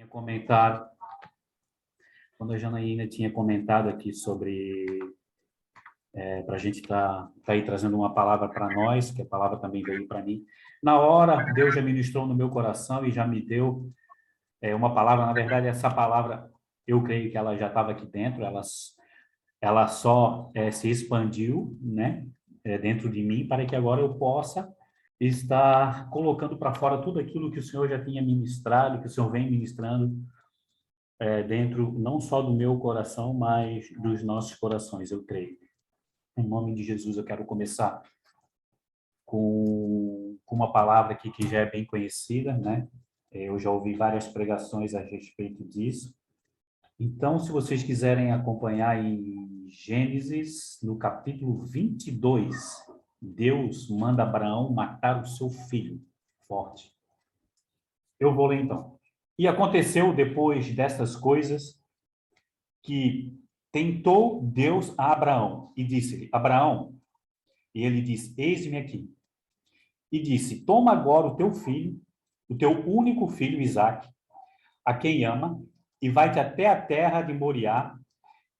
Comentado, quando a Janaína tinha comentado aqui sobre para a gente tá aí trazendo uma palavra para nós, que a palavra também veio para mim. Na hora, Deus já ministrou no meu coração e já me deu uma palavra. Na verdade, essa palavra, eu creio que ela já estava aqui dentro, ela só se expandiu, né, dentro de mim, para que agora eu possa estar colocando para fora tudo aquilo que o Senhor já tinha ministrado, que o Senhor vem ministrando dentro não só do meu coração, mas dos nossos corações, eu creio. Em nome de Jesus, eu quero começar com uma palavra aqui que já é bem conhecida, né? Eu já ouvi várias pregações a respeito disso. Então, se vocês quiserem acompanhar em Gênesis, no capítulo 22, Deus manda Abraão matar o seu filho. Forte. Eu vou ler então. E aconteceu depois destas coisas que tentou Deus a Abraão e disse-lhe, Abraão, e ele disse, eis-me aqui. E disse, toma agora o teu filho, o teu único filho Isaque, a quem ama, e vai-te até a terra de Moriá,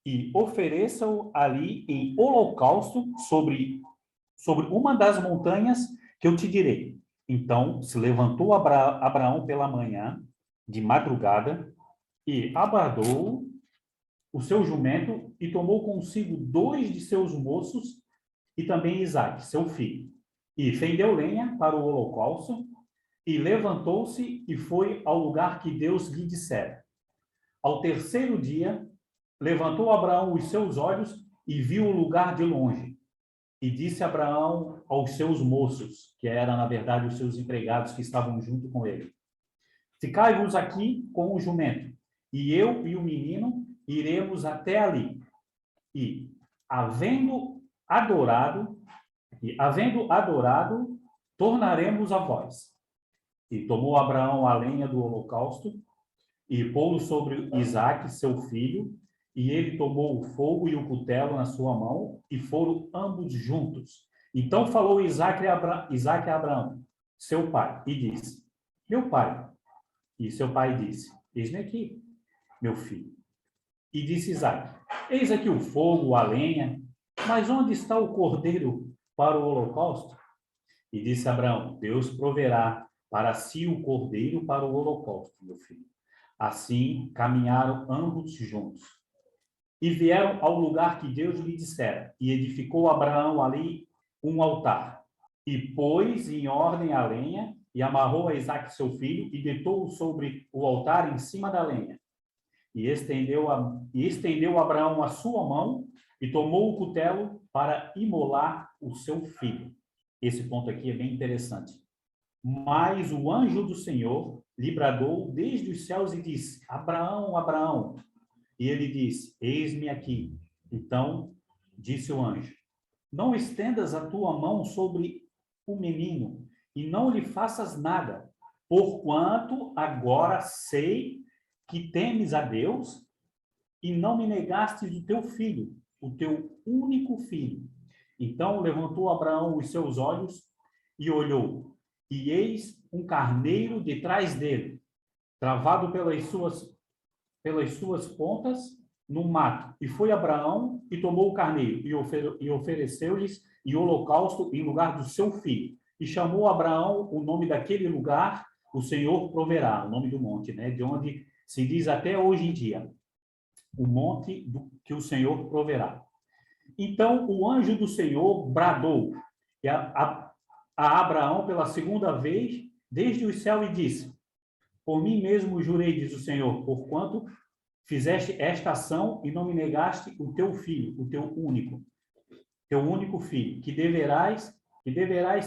e ofereça-o ali em holocausto sobre uma das montanhas que eu te direi. Então se levantou Abraão pela manhã, de madrugada, e abardou o seu jumento e tomou consigo 2 de seus moços e também Isaque, seu filho. E fendeu lenha para o holocausto e levantou-se e foi ao lugar que Deus lhe dissera. Ao terceiro dia, levantou Abraão os seus olhos e viu o lugar de longe. E disse Abraão aos seus moços, que eram, na verdade, os seus empregados que estavam junto com ele, ficai-vos aqui com o jumento, e eu e o menino iremos até ali. E, havendo adorado, tornaremos a vós. E tomou Abraão a lenha do holocausto, e pô-lo sobre Isaque, seu filho, e ele tomou o fogo e o cutelo na sua mão, e foram ambos juntos. Então falou Isaque a Abraão, seu pai, e disse, meu pai. E seu pai disse, eis-me aqui, meu filho. E disse Isaque, eis aqui o fogo, a lenha, mas onde está o cordeiro para o holocausto? E disse Abraão, Deus proverá para si o cordeiro para o holocausto, meu filho. Assim caminharam ambos juntos. E vieram ao lugar que Deus lhe dissera, e edificou Abraão ali um altar, e pôs em ordem a lenha, e amarrou a Isaque seu filho, e deitou-o sobre o altar em cima da lenha. E estendeu Abraão a sua mão, e tomou o cutelo para imolar o seu filho. Esse ponto aqui é bem interessante. Mas o anjo do Senhor lhe bradou desde os céus e disse, Abraão, Abraão. E ele disse, eis-me aqui. Então disse o anjo, não estendas a tua mão sobre o menino, e não lhe faças nada, porquanto agora sei que temes a Deus, e não me negastes o teu filho, o teu único filho. Então levantou Abraão os seus olhos e olhou, e eis um carneiro detrás dele, travado pelas suas pontas no mato. E foi Abraão e tomou o carneiro e ofereceu-lhes em holocausto em lugar do seu filho. E chamou Abraão o nome daquele lugar, o Senhor proverá, o nome do monte, né? De onde se diz até hoje em dia, o monte que o Senhor proverá. Então o anjo do Senhor bradou a Abraão pela segunda vez desde o céu e disse, por mim mesmo jurei, diz o Senhor, porquanto fizeste esta ação e não me negaste o teu filho, o teu único filho, que deverás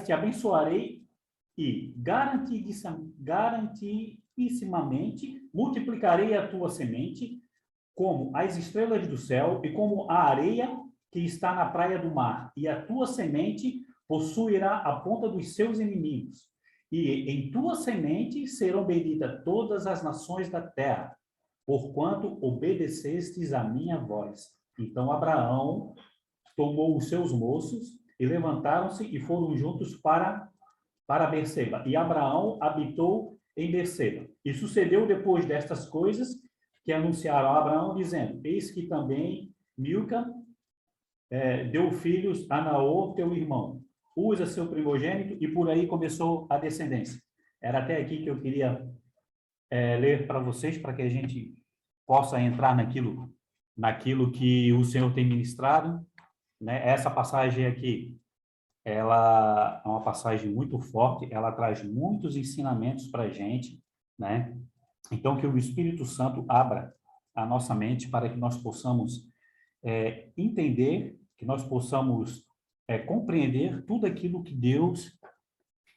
te abençoarei e garantissimamente multiplicarei a tua semente como as estrelas do céu e como a areia que está na praia do mar, e a tua semente possuirá a ponta dos seus inimigos. e em tua semente serão benditas todas as nações da terra, porquanto obedecestes a minha voz. Então Abraão tomou os seus moços e levantaram-se e foram juntos para Berseba. E Abraão habitou em Berseba. E sucedeu depois destas coisas que anunciaram a Abraão, dizendo: eis que também Milca deu filhos a Naor, teu irmão. Usa seu primogênito, e por aí começou a descendência. Era até aqui que eu queria ler para vocês, para que a gente possa entrar naquilo que o Senhor tem ministrado, né? Essa passagem aqui, ela é uma passagem muito forte, ela traz muitos ensinamentos para a gente, né? Então, que o Espírito Santo abra a nossa mente para que nós possamos entender, que nós possamos compreender tudo aquilo que Deus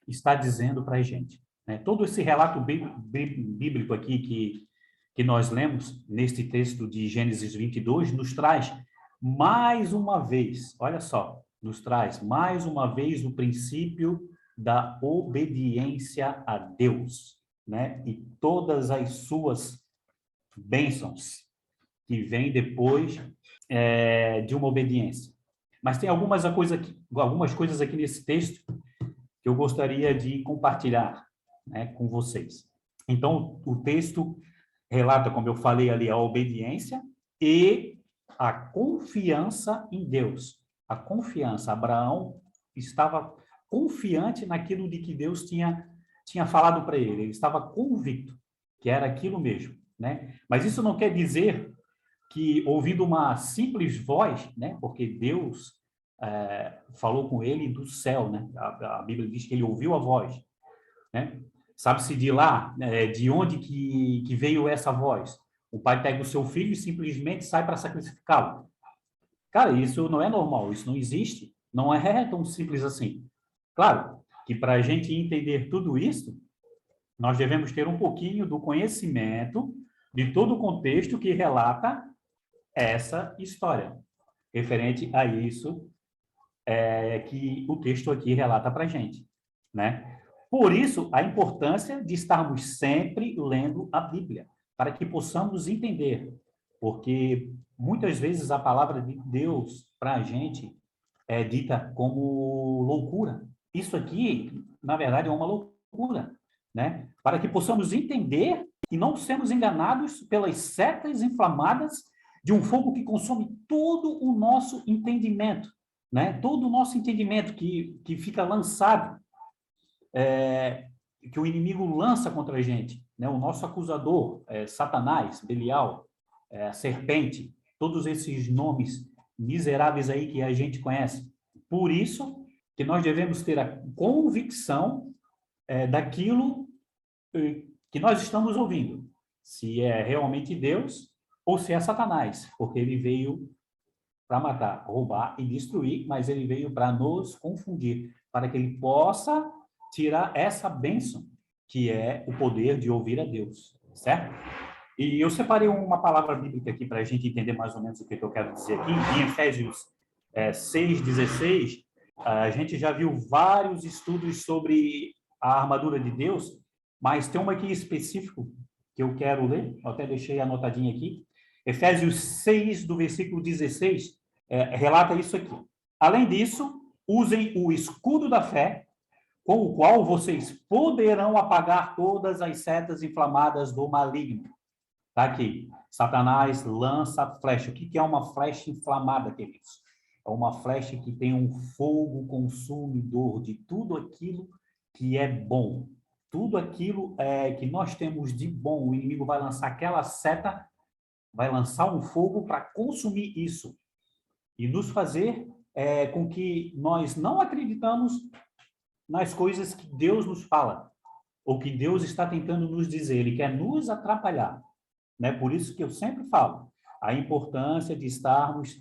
está dizendo para a gente, né? Todo esse relato bíblico aqui que nós lemos neste texto de Gênesis 22 nos traz mais uma vez, olha só, nos traz mais uma vez o princípio da obediência a Deus, né? E todas as suas bênçãos que vêm depois de uma obediência. Mas tem algumas coisas aqui nesse texto que eu gostaria de compartilhar, né, com vocês. Então, o texto relata, como eu falei ali, a obediência e a confiança em Deus. A confiança. Abraão estava confiante naquilo de que Deus tinha falado para ele. Ele estava convicto que era aquilo mesmo, né? Mas isso não quer dizer que, ouvindo uma simples voz, né? Porque Deus falou com ele do céu, né? A Bíblia diz que ele ouviu a voz, né? Sabe-se de lá, de onde que veio essa voz? O pai pega o seu filho e simplesmente sai para sacrificá-lo. Cara, isso não é normal, isso não existe. Não é tão simples assim. Claro que para a gente entender tudo isso, nós devemos ter um pouquinho do conhecimento de todo o contexto que relata essa história, referente a isso que o texto aqui relata para a gente, né? Por isso, a importância de estarmos sempre lendo a Bíblia, para que possamos entender, porque muitas vezes a palavra de Deus para a gente é dita como loucura. Isso aqui, na verdade, é uma loucura, né? Para que possamos entender e não sermos enganados pelas setas inflamadas de um fogo que consome todo o nosso entendimento, né? Todo o nosso entendimento que fica lançado, que o inimigo lança contra a gente, né? O nosso acusador, Satanás, Belial, a serpente, todos esses nomes miseráveis aí que a gente conhece. Por isso que nós devemos ter a convicção daquilo que nós estamos ouvindo, se é realmente Deus ou se é Satanás, porque ele veio para matar, roubar e destruir, mas ele veio para nos confundir, para que ele possa tirar essa bênção, que é o poder de ouvir a Deus, certo? E eu separei uma palavra bíblica aqui para a gente entender mais ou menos o que eu quero dizer aqui. Em Efésios 6,16, a gente já viu vários estudos sobre a armadura de Deus, mas tem uma aqui específico que eu quero ler, eu até deixei anotadinho aqui. Efésios 6, do versículo 16, relata isso aqui. Além disso, usem o escudo da fé, com o qual vocês poderão apagar todas as setas inflamadas do maligno. Está aqui. Satanás lança flecha. O que é uma flecha inflamada, queridos? É uma flecha que tem um fogo consumidor de tudo aquilo que é bom. Tudo aquilo que nós temos de bom. O inimigo vai lançar aquela seta, vai lançar um fogo para consumir isso e nos fazer com que nós não acreditamos nas coisas que Deus nos fala, ou que Deus está tentando nos dizer. Ele quer nos atrapalhar, né? Por isso que eu sempre falo a importância de estarmos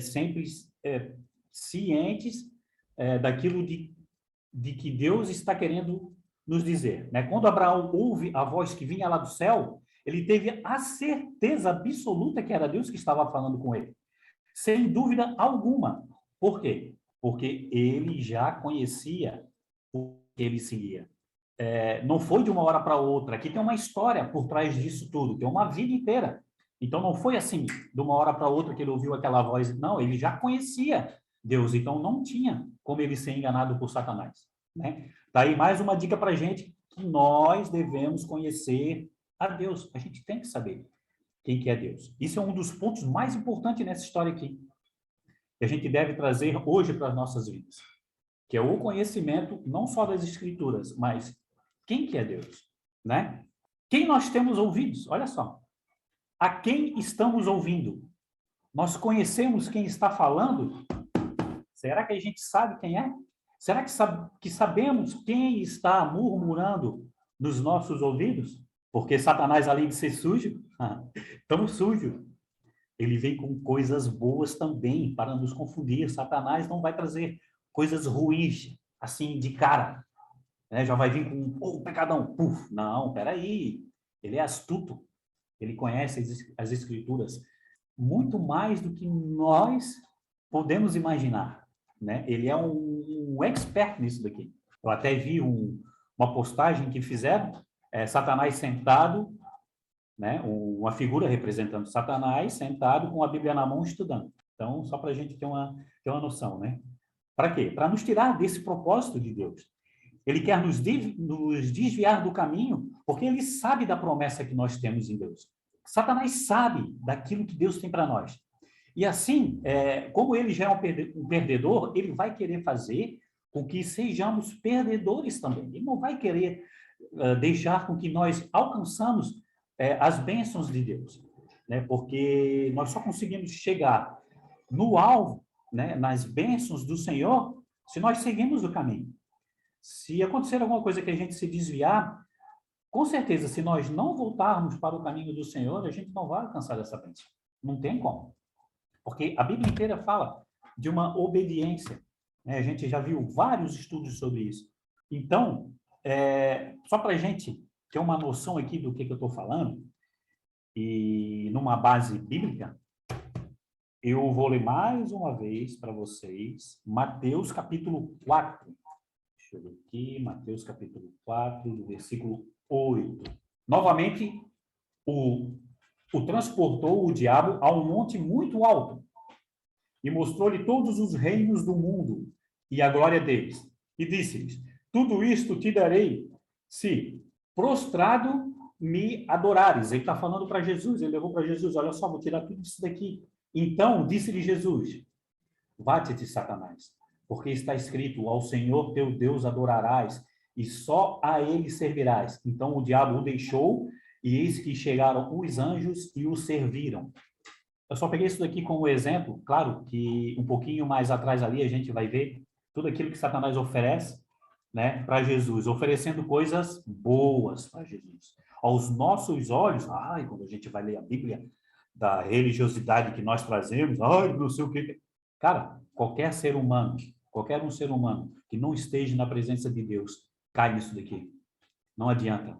sempre cientes daquilo de que Deus está querendo nos dizer, né? Quando Abraão ouve a voz que vinha lá do céu, ele teve a certeza absoluta que era Deus que estava falando com ele, sem dúvida alguma. Por quê? Porque ele já conhecia o que ele seguia. não foi de uma hora para outra. Aqui tem uma história por trás disso tudo, tem uma vida inteira. Então, não foi assim, de uma hora para outra que ele ouviu aquela voz. Não, ele já conhecia Deus, então não tinha como ele ser enganado por Satanás. Né? Tá aí mais uma dica para a gente, que nós devemos conhecer a Deus. A gente tem que saber quem que é Deus. Isso é um dos pontos mais importantes nessa história aqui, que a gente deve trazer hoje para as nossas vidas, que é o conhecimento não só das Escrituras, mas quem que é Deus, né? Quem nós temos ouvidos? Olha só. A quem estamos ouvindo? Nós conhecemos quem está falando? Será que a gente sabe quem é? Será que sabemos quem está murmurando nos nossos ouvidos? Porque Satanás, além de ser sujo, tão sujo, ele vem com coisas boas também para nos confundir. Satanás não vai trazer coisas ruins, assim, de cara. Né? Já vai vir com, pecadão, puf. Não, peraí. Ele é astuto. Ele conhece as Escrituras muito mais do que nós podemos imaginar. Né? Ele é um expert nisso daqui. Eu até vi uma postagem que fizeram, Satanás sentado, né? Uma figura representando Satanás sentado com a Bíblia na mão estudando. Então, só para a gente ter uma noção, né? Para quê? Para nos tirar desse propósito de Deus. Ele quer nos desviar do caminho, porque ele sabe da promessa que nós temos em Deus. Satanás sabe daquilo que Deus tem para nós. E assim, como ele já é um perdedor, ele vai querer fazer com que sejamos perdedores também. Ele não vai querer deixar com que nós alcançamos as bênçãos de Deus, né? Porque nós só conseguimos chegar no alvo, né, nas bênçãos do Senhor, se nós seguimos o caminho. Se acontecer alguma coisa que a gente se desviar, com certeza, se nós não voltarmos para o caminho do Senhor, a gente não vai alcançar essa bênção. Não tem como. Porque a Bíblia inteira fala de uma obediência. Né? A gente já viu vários estudos sobre isso. Então, só para a gente ter uma noção aqui do que eu estou falando, e numa base bíblica, eu vou ler mais uma vez para vocês Mateus capítulo 4. Deixa eu ver aqui, Mateus capítulo 4, do versículo 8. Novamente, o transportou o diabo a um monte muito alto e mostrou-lhe todos os reinos do mundo e a glória deles. E disse-lhes, tudo isto te darei se prostrado me adorares. Ele está falando para Jesus, ele levou para Jesus, olha só, vou tirar tudo isso daqui. Então, disse-lhe Jesus, vá-te, Satanás, porque está escrito, ao Senhor teu Deus adorarás, e só a ele servirás. Então o diabo o deixou, e eis que chegaram os anjos e o serviram. Eu só peguei isso daqui como exemplo, claro que um pouquinho mais atrás ali a gente vai ver tudo aquilo que Satanás oferece, né, para Jesus, oferecendo coisas boas para Jesus. Aos nossos olhos, quando a gente vai ler a Bíblia, da religiosidade que nós trazemos, não sei o que. Cara, qualquer ser humano que não esteja na presença de Deus, cai nisso daqui. Não adianta.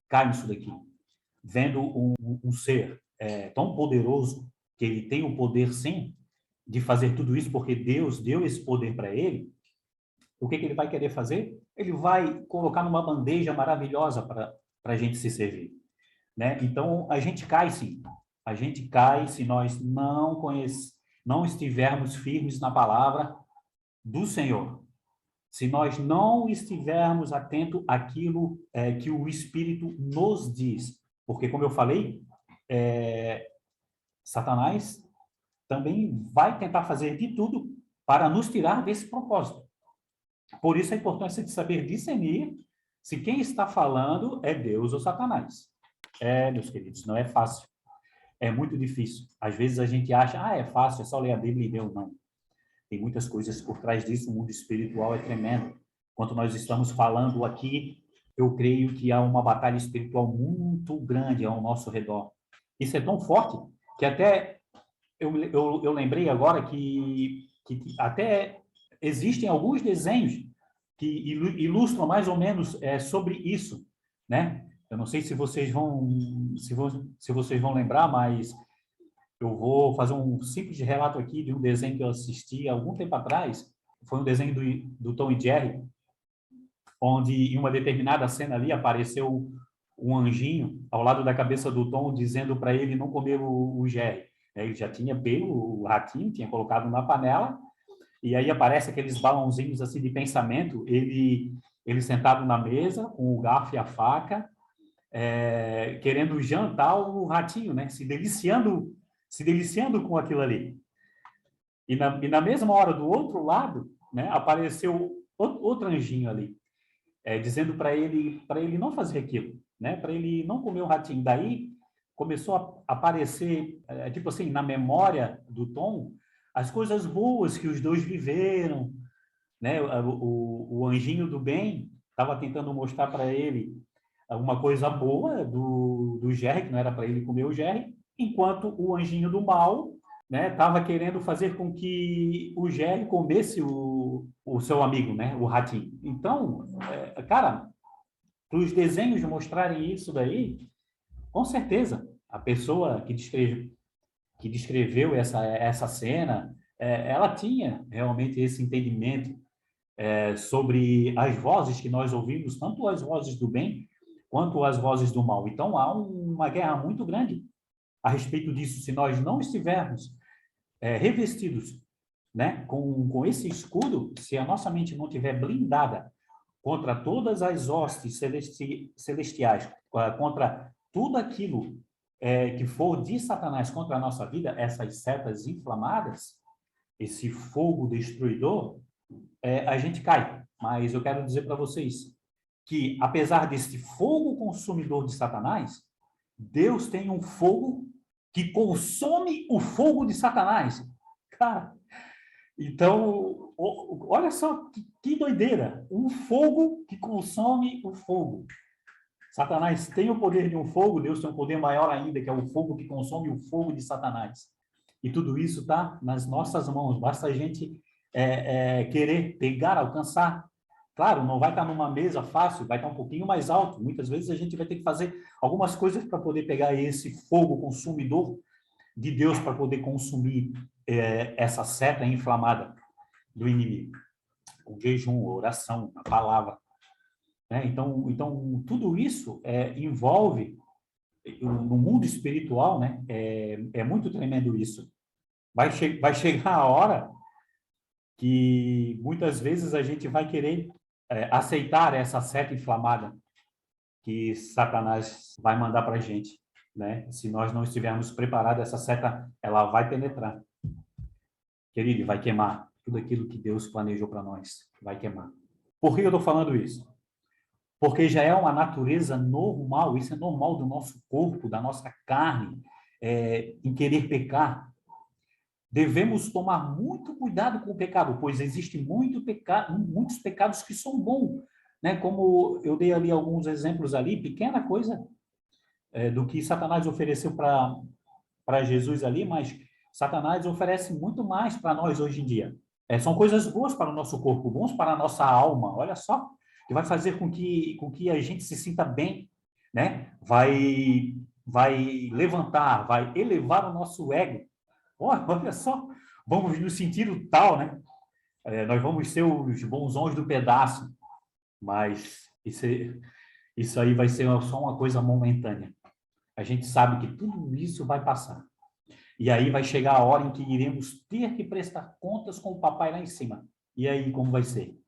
Cai nisso daqui. Vendo um ser tão poderoso, que ele tem o poder, sim, de fazer tudo isso, porque Deus deu esse poder para ele, o que ele vai querer fazer? Ele vai colocar numa bandeja maravilhosa para a gente se servir. Né? Então, a gente cai, sim. A gente cai se nós não estivermos firmes na palavra do Senhor. Se nós não estivermos atentos àquilo que o Espírito nos diz. Porque, como eu falei, Satanás também vai tentar fazer de tudo para nos tirar desse propósito. Por isso a importância de saber discernir se quem está falando é Deus ou Satanás. Meus queridos, não é fácil. É muito difícil. Às vezes a gente acha, é fácil, é só ler a Bíblia e Deus. Não. Tem muitas coisas por trás disso, o mundo espiritual é tremendo. Enquanto nós estamos falando aqui, eu creio que há uma batalha espiritual muito grande ao nosso redor. Isso é tão forte que até eu lembrei agora que até existem alguns desenhos que ilustram mais ou menos sobre isso, né? Eu não sei se vocês vão lembrar, mas eu vou fazer um simples relato aqui de um desenho que eu assisti há algum tempo atrás. Foi um desenho do Tom e Jerry. onde em uma determinada cena ali apareceu um anjinho ao lado da cabeça do Tom, dizendo para ele não comer o Jerry. Ele já tinha pego o ratinho, tinha colocado na panela, e aí aparece aqueles balãozinhos assim de pensamento, ele sentado na mesa, com o garfo e a faca, querendo jantar o ratinho, né? Se deliciando com aquilo ali. E na mesma hora, do outro lado, né, apareceu outro anjinho ali, dizendo para ele não fazer aquilo, né? Para ele não comer o ratinho. Daí começou a aparecer, tipo assim, na memória do Tom, as coisas boas que os dois viveram, né? O anjinho do bem estava tentando mostrar para ele uma coisa boa do Jerry, que não era para ele comer o Jerry, enquanto o anjinho do mal, né, estava querendo fazer com que o Jerry comesse o seu amigo, né, o ratinho. Então, cara, para os desenhos mostrarem isso daí, com certeza, a pessoa que descreveu essa cena, ela tinha realmente esse entendimento sobre as vozes que nós ouvimos, tanto as vozes do bem quanto as vozes do mal. Então, há uma guerra muito grande a respeito disso. Se nós não estivermos revestidos, né, com esse escudo, se a nossa mente não estiver blindada contra todas as hostes celestiais, contra tudo aquilo que for de Satanás contra a nossa vida, essas setas inflamadas, esse fogo destruidor, a gente cai. Mas eu quero dizer para vocês que, apesar desse fogo consumidor de Satanás, Deus tem um fogo que consome o fogo de Satanás. Cara, então, olha só que doideira. Um fogo que consome o fogo. Satanás tem o poder de um fogo, Deus tem um poder maior ainda, que é o fogo que consome o fogo de Satanás. E tudo isso está nas nossas mãos. Basta a gente querer pegar, alcançar. Claro, não vai estar numa mesa fácil, vai estar um pouquinho mais alto. Muitas vezes a gente vai ter que fazer algumas coisas para poder pegar esse fogo consumidor de Deus, para poder consumir essa seta inflamada do inimigo. O jejum, a oração, a palavra. Né? Então, tudo isso envolve, no mundo espiritual, né? É muito tremendo isso. Vai chegar a hora que muitas vezes a gente vai querer aceitar essa seta inflamada que Satanás vai mandar para a gente, né? Se nós não estivermos preparados, essa seta ela vai penetrar, querido, vai queimar tudo aquilo que Deus planejou para nós, vai queimar. Por que eu estou falando isso? Porque já é uma natureza normal, isso é normal do nosso corpo, da nossa carne, em querer pecar. Devemos tomar muito cuidado com o pecado, pois existe muitos pecados que são bons, né? Como eu dei ali alguns exemplos ali, pequena coisa do que Satanás ofereceu para Jesus ali, mas Satanás oferece muito mais para nós hoje em dia. São coisas boas para o nosso corpo, bons para a nossa alma, olha só, que vai fazer com que a gente se sinta bem, né? Vai levantar, vai elevar o nosso ego. Olha só, vamos no sentido tal, né? Nós vamos ser os bonzões do pedaço, mas isso aí vai ser só uma coisa momentânea. A gente sabe que tudo isso vai passar. E aí vai chegar a hora em que iremos ter que prestar contas com o papai lá em cima. E aí, como vai ser?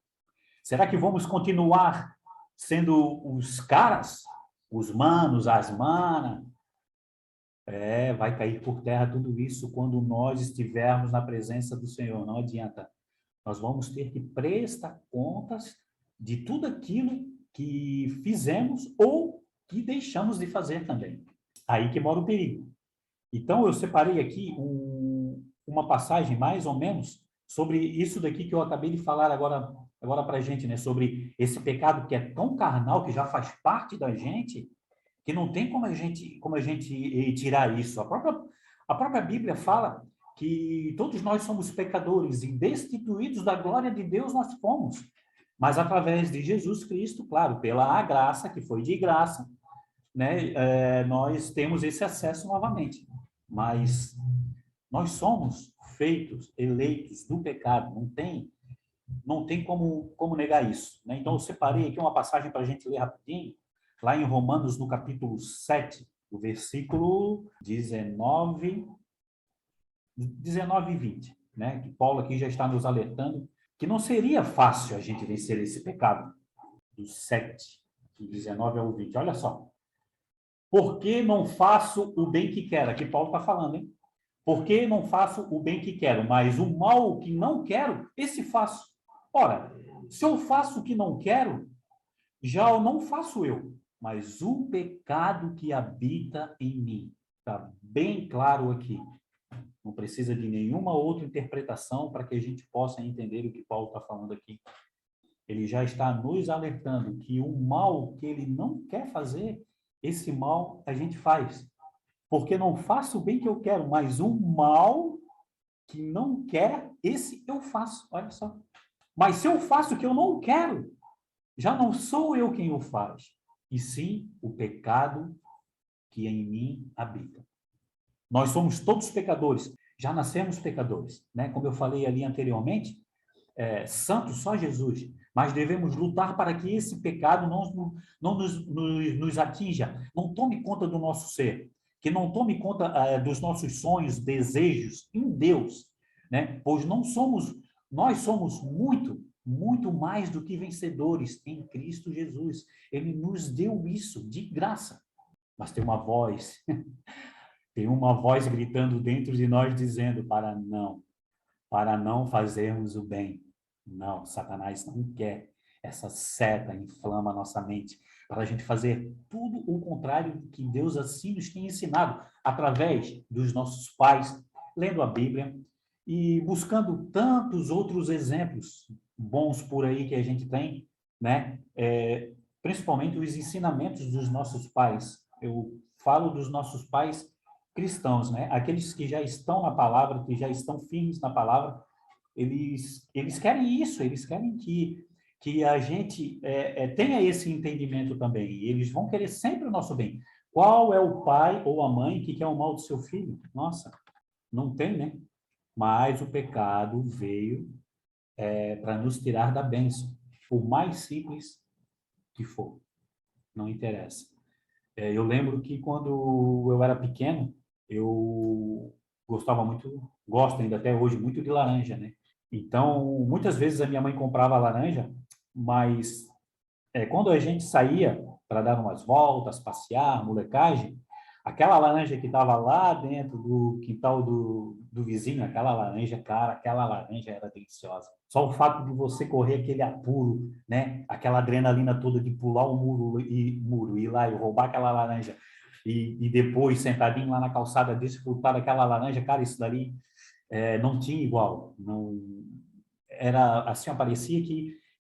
Será que vamos continuar sendo os caras, os manos, as manas? Vai cair por terra tudo isso quando nós estivermos na presença do Senhor. Não adianta. Nós vamos ter que prestar contas de tudo aquilo que fizemos ou que deixamos de fazer também. Aí que mora o perigo. Então, eu separei aqui uma passagem, mais ou menos, sobre isso daqui que eu acabei de falar agora para a gente, né? Sobre esse pecado que é tão carnal, que já faz parte da gente, que não tem como a gente tirar isso. A própria Bíblia fala que todos nós somos pecadores e destituídos da glória de Deus nós fomos. Mas através de Jesus Cristo, claro, pela graça, que foi de graça, né, nós temos esse acesso novamente. Mas nós somos feitos, eleitos do pecado, não tem Não tem como negar isso, né? Então, eu separei aqui uma passagem para a gente ler rapidinho, lá em Romanos, no capítulo 7, o versículo 19 e 20, né? Que Paulo aqui já está nos alertando que não seria fácil a gente vencer esse pecado, do 7, do 19 ao 20. Olha só. Porque não faço o bem que quero? Aqui Paulo está falando, hein? Porque não faço o bem que quero, mas o mal que não quero, esse faço. Ora, se eu faço o que não quero, já eu não faço eu, mas o pecado que habita em mim. Está bem claro aqui. Não precisa de nenhuma outra interpretação para que a gente possa entender o que Paulo está falando aqui. Ele já está nos alertando que o mal que ele não quer fazer, esse mal a gente faz. Porque não faço o bem que eu quero, mas o mal que não quer, esse eu faço. Olha só. Mas se eu faço o que eu não quero, já não sou eu quem o faz, e sim o pecado que em mim habita. Nós somos todos pecadores, já nascemos pecadores, né? Como eu falei ali anteriormente, santo só Jesus, mas devemos lutar para que esse pecado não nos atinja, não tome conta do nosso ser, que não tome conta dos nossos sonhos, desejos em Deus, né? Pois nós somos muito mais do que vencedores em Cristo Jesus. Ele nos deu isso de graça. Mas tem uma voz gritando dentro de nós dizendo para não fazermos o bem. Não, Satanás não quer. Essa seta inflama a nossa mente para a gente fazer tudo o contrário do que Deus assim nos tem ensinado, através dos nossos pais, lendo a Bíblia e buscando tantos outros exemplos bons por aí que a gente tem, né? Principalmente os ensinamentos dos nossos pais. Eu falo dos nossos pais cristãos, né? Aqueles que já estão na palavra, que já estão firmes na palavra, eles querem isso, eles querem que a gente tenha esse entendimento também. E eles vão querer sempre o nosso bem. Qual é o pai ou a mãe que quer o mal do seu filho? Nossa, não tem, né? Mas o pecado veio para nos tirar da bênção, por mais simples que for, não interessa. Eu lembro que quando eu era pequeno, eu gostava muito, gosto ainda até hoje, muito de laranja, né? Então, muitas vezes a minha mãe comprava laranja, mas quando a gente saía para dar umas voltas, passear, molecagem, aquela laranja que estava lá dentro do quintal do vizinho, aquela laranja, cara, aquela laranja era deliciosa. Só o fato de você correr aquele apuro, né? Aquela adrenalina toda de pular o muro e ir lá e roubar aquela laranja e depois sentadinho lá na calçada desfrutar daquela laranja, cara, isso dali não tinha igual. Não era assim, parecia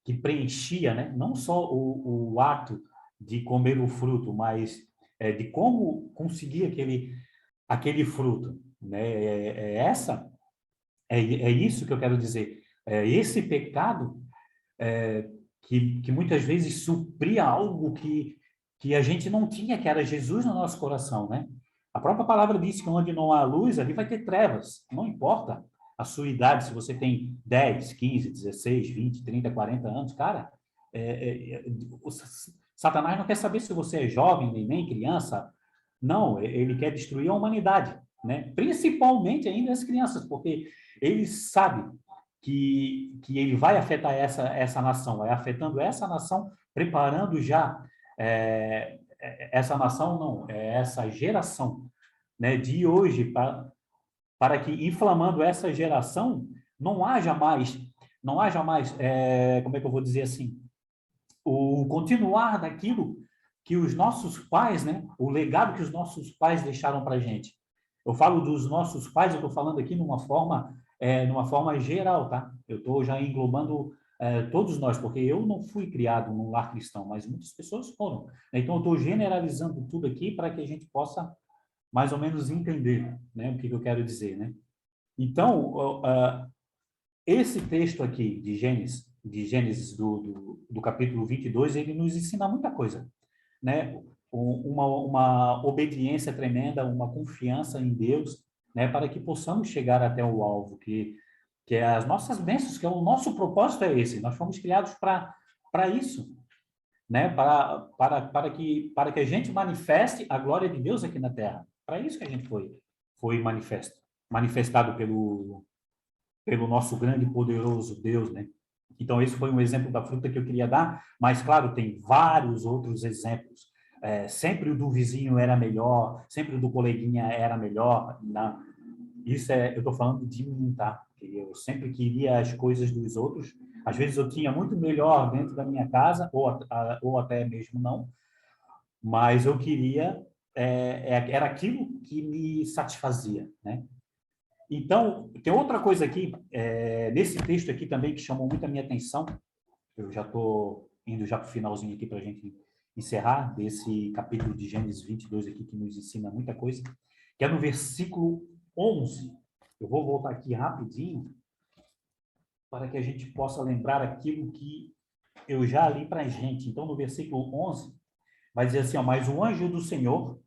que preenchia, né? Não só o ato de comer o fruto, mas de como conseguir aquele fruto, né? É isso que eu quero dizer. Esse pecado que muitas vezes supria algo que a gente não tinha, que era Jesus no nosso coração, né? A própria palavra diz que onde não há luz, ali vai ter trevas. Não importa a sua idade, se você tem 10, 15, 16, 20, 30, 40 anos, cara, o Satanás não quer saber se você é jovem, nem criança. Não, ele quer destruir a humanidade, né? Principalmente ainda as crianças, porque ele sabe que ele vai afetar essa nação, vai afetando essa nação, preparando já essa nação, não, essa geração, né, de hoje, para que, inflamando essa geração, não haja mais, como é que eu vou dizer assim, o continuar daquilo que os nossos pais, né, o legado que os nossos pais deixaram para a gente. Eu falo dos nossos pais, eu estou falando aqui numa forma geral, tá? Eu estou já englobando todos nós, porque eu não fui criado num lar cristão, mas muitas pessoas foram. Então, eu estou generalizando tudo aqui para que a gente possa mais ou menos entender, né, o que eu quero dizer, né? Então, esse texto aqui de Gênesis do capítulo 22, ele nos ensina muita coisa, né? Uma obediência tremenda, uma confiança em Deus, né? Para que possamos chegar até o alvo, que que é as nossas bênçãos, que é o nosso propósito é esse. Nós fomos criados para isso, né? Para que a gente manifeste a glória de Deus aqui na Terra. Para isso que a gente foi manifestado pelo nosso grande e poderoso Deus, né? Então, esse foi um exemplo da fruta que eu queria dar, mas, claro, tem vários outros exemplos. Sempre o do vizinho era melhor, sempre o do coleguinha era melhor. Isso eu estou falando de mim, tá? Eu sempre queria as coisas dos outros. Às vezes eu tinha muito melhor dentro da minha casa, ou até mesmo não, mas eu queria, era aquilo que me satisfazia, né? Então, tem outra coisa aqui, nesse texto aqui também, que chamou muito a minha atenção. Eu já estou indo já para o finalzinho aqui para a gente encerrar, desse capítulo de Gênesis 22 aqui, que nos ensina muita coisa, que é no versículo 11. Eu vou voltar aqui rapidinho, para que a gente possa lembrar aquilo que eu já li para a gente. Então, no versículo 11, vai dizer assim, ó, mas o anjo do Senhor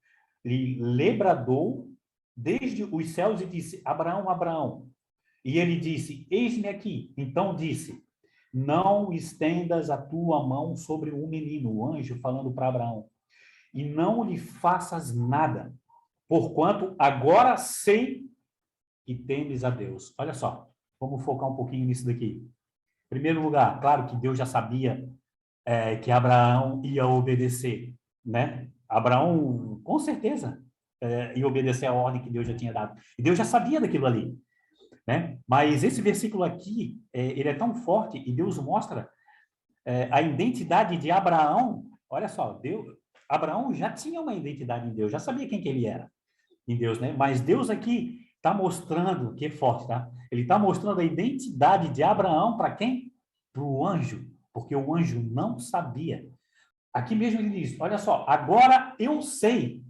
lhe bradou desde os céus e disse, Abraão, Abraão. E ele disse, eis-me aqui. Então disse, não estendas a tua mão sobre o menino, o anjo falando para Abraão, e não lhe faças nada, porquanto agora sei que temes a Deus. Olha só, vamos focar um pouquinho nisso daqui. Em primeiro lugar, claro que Deus já sabia que Abraão ia obedecer, né? Abraão, com certeza, ia obedecer a ordem que Deus já tinha dado. E Deus já sabia daquilo ali, né? Mas esse versículo aqui, ele é tão forte e Deus mostra a identidade de Abraão. Olha só, Abraão já tinha uma identidade em Deus, já sabia quem que ele era em Deus, né? Mas Deus aqui está mostrando, que é forte, tá? Ele está mostrando a identidade de Abraão para quem? Para o anjo, porque o anjo não sabia. Aqui mesmo ele diz, olha só, agora eu sei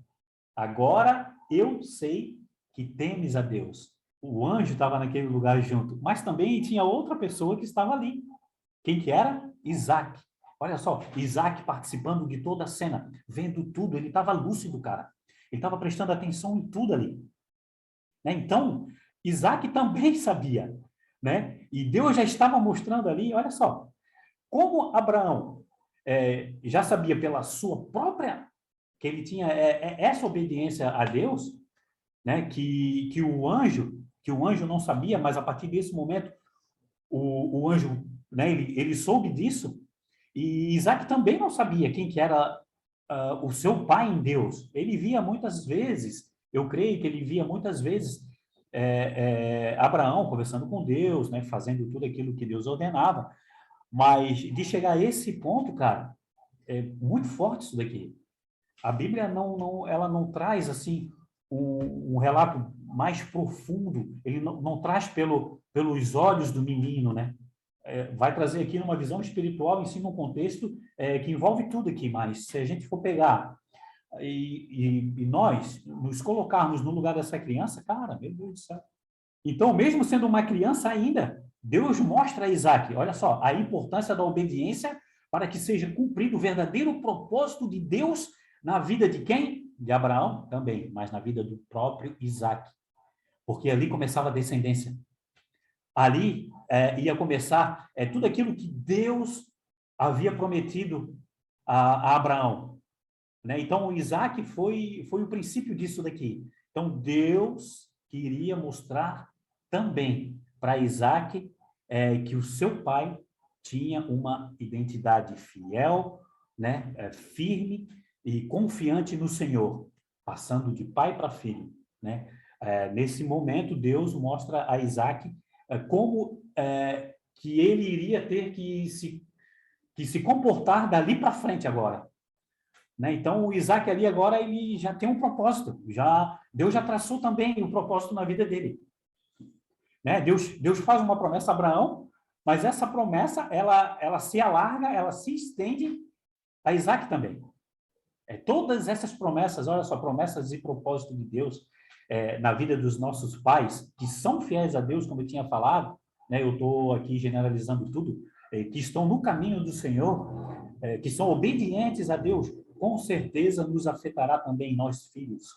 que temes a Deus. O anjo estava naquele lugar junto, mas também tinha outra pessoa que estava ali. Quem que era? Isaac. Olha só, Isaac participando de toda a cena, vendo tudo, ele estava lúcido, cara. Ele estava prestando atenção em tudo ali. Né? Então, Isaac também sabia, né? E Deus já estava mostrando ali, olha só, como Abraão já sabia pela sua própria, que ele tinha essa obediência a Deus, né? Que o anjo não sabia, mas a partir desse momento o anjo, né? Ele soube disso. E Isaac também não sabia quem que era o seu pai em Deus. Ele via muitas vezes, eu creio que ele via muitas vezes Abraão conversando com Deus, né? Fazendo tudo aquilo que Deus ordenava. Mas de chegar a esse ponto, cara, é muito forte isso daqui. A Bíblia ela não traz assim um relato mais profundo. Ele não traz pelos olhos do menino, né? Vai trazer aqui numa visão espiritual, em cima um contexto que envolve tudo aqui. Mas se a gente for pegar e nós nos colocarmos no lugar dessa criança, cara, meu Deus do céu. Então, mesmo sendo uma criança ainda, Deus mostra a Isaac, olha só, a importância da obediência para que seja cumprido o verdadeiro propósito de Deus na vida de quem? De Abraão também, mas na vida do próprio Isaac. Porque ali começava a descendência. Ali ia começar tudo aquilo que Deus havia prometido a Abraão. Né? Então, o Isaac foi o princípio disso daqui. Então, Deus queria mostrar também para Isaac que o seu pai tinha uma identidade fiel, né? Firme e confiante no Senhor, passando de pai para filho. Né? Nesse momento, Deus mostra a Isaac como que ele iria ter que se comportar dali para frente agora. Né? Então, o Isaac ali agora ele já tem um propósito. Deus já traçou também o propósito na vida dele. Né? Deus faz uma promessa a Abraão, mas essa promessa ela se alarga, ela se estende a Isaac também. Todas essas promessas, olha só, promessas e propósito de Deus na vida dos nossos pais, que são fiéis a Deus, como eu tinha falado, né? Eu estou aqui generalizando tudo, que estão no caminho do Senhor, que são obedientes a Deus, com certeza nos afetará também nós filhos.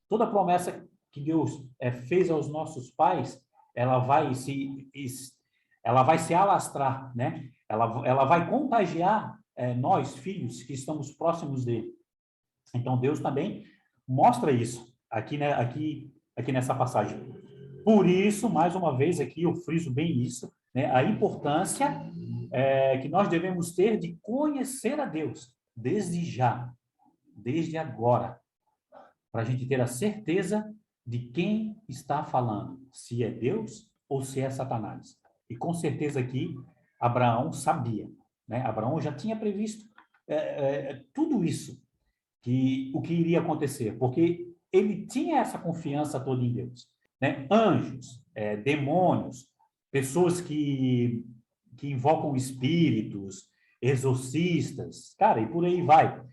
Toda promessa que Deus fez aos nossos pais, ela vai se alastrar, né? Ela vai contagiar nós, filhos, que estamos próximos dele. Então, Deus também mostra isso aqui, né, aqui nessa passagem. Por isso, mais uma vez aqui, eu friso bem isso, né, a importância que nós devemos ter de conhecer a Deus desde já, desde agora, para a gente ter a certeza de quem está falando, se é Deus ou se é Satanás. E com certeza aqui, Abraão sabia, né? Abraão já tinha previsto tudo isso, o que iria acontecer, porque ele tinha essa confiança toda em Deus, né? Anjos, demônios, pessoas que invocam espíritos, exorcistas, cara, e por aí vai.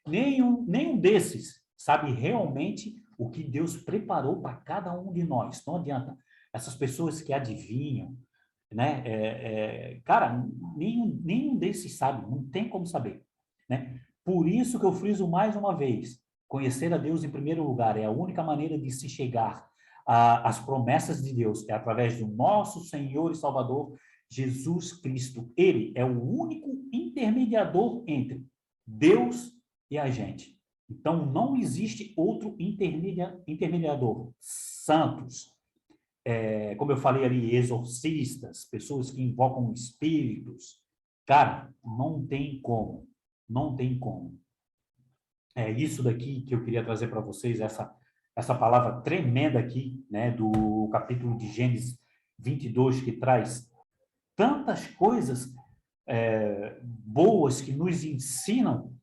Nenhum desses sabe realmente o que Deus preparou para cada um de nós. Não adianta. Essas pessoas que adivinham, né? Cara, nenhum desses sabe, não tem como saber, né? Por isso que eu friso mais uma vez, conhecer a Deus em primeiro lugar é a única maneira de se chegar às promessas de Deus, é através do nosso Senhor e Salvador, Jesus Cristo. Ele é o único intermediador entre Deus e a gente. Então, não existe outro intermediador. Santos, como eu falei ali, exorcistas, pessoas que invocam espíritos. Cara, não tem como. Não tem como. É isso daqui que eu queria trazer para vocês, essa palavra tremenda aqui, né, do capítulo de Gênesis 22, que traz tantas coisas boas que nos ensinam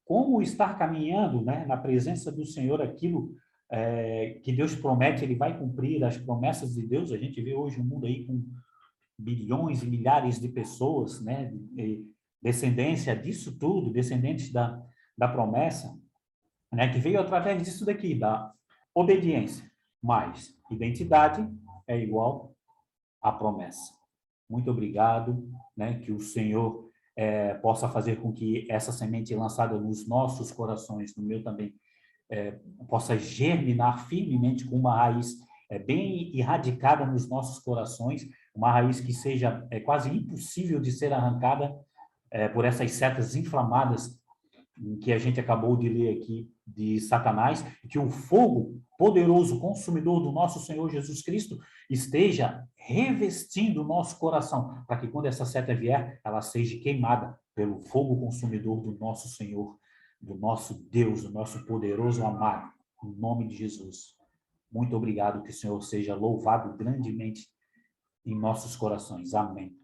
como estar caminhando, né, na presença do Senhor, aquilo que Deus promete, Ele vai cumprir as promessas de Deus. A gente vê hoje um mundo aí com bilhões e milhares de pessoas, né, descendência disso tudo, descendentes da promessa, né, que veio através disso daqui, da obediência. Mas identidade é igual à promessa. Muito obrigado, né, que o Senhor possa fazer com que essa semente lançada nos nossos corações, no meu também, possa germinar firmemente com uma raiz bem erradicada nos nossos corações, uma raiz que seja quase impossível de ser arrancada por essas setas inflamadas que a gente acabou de ler aqui de Satanás, que o fogo poderoso consumidor do nosso Senhor Jesus Cristo esteja revestindo o nosso coração, para que quando essa seta vier, ela seja queimada pelo fogo consumidor do nosso Senhor, do nosso Deus, do nosso poderoso amado, em nome de Jesus. Muito obrigado, que o Senhor seja louvado grandemente em nossos corações. Amém.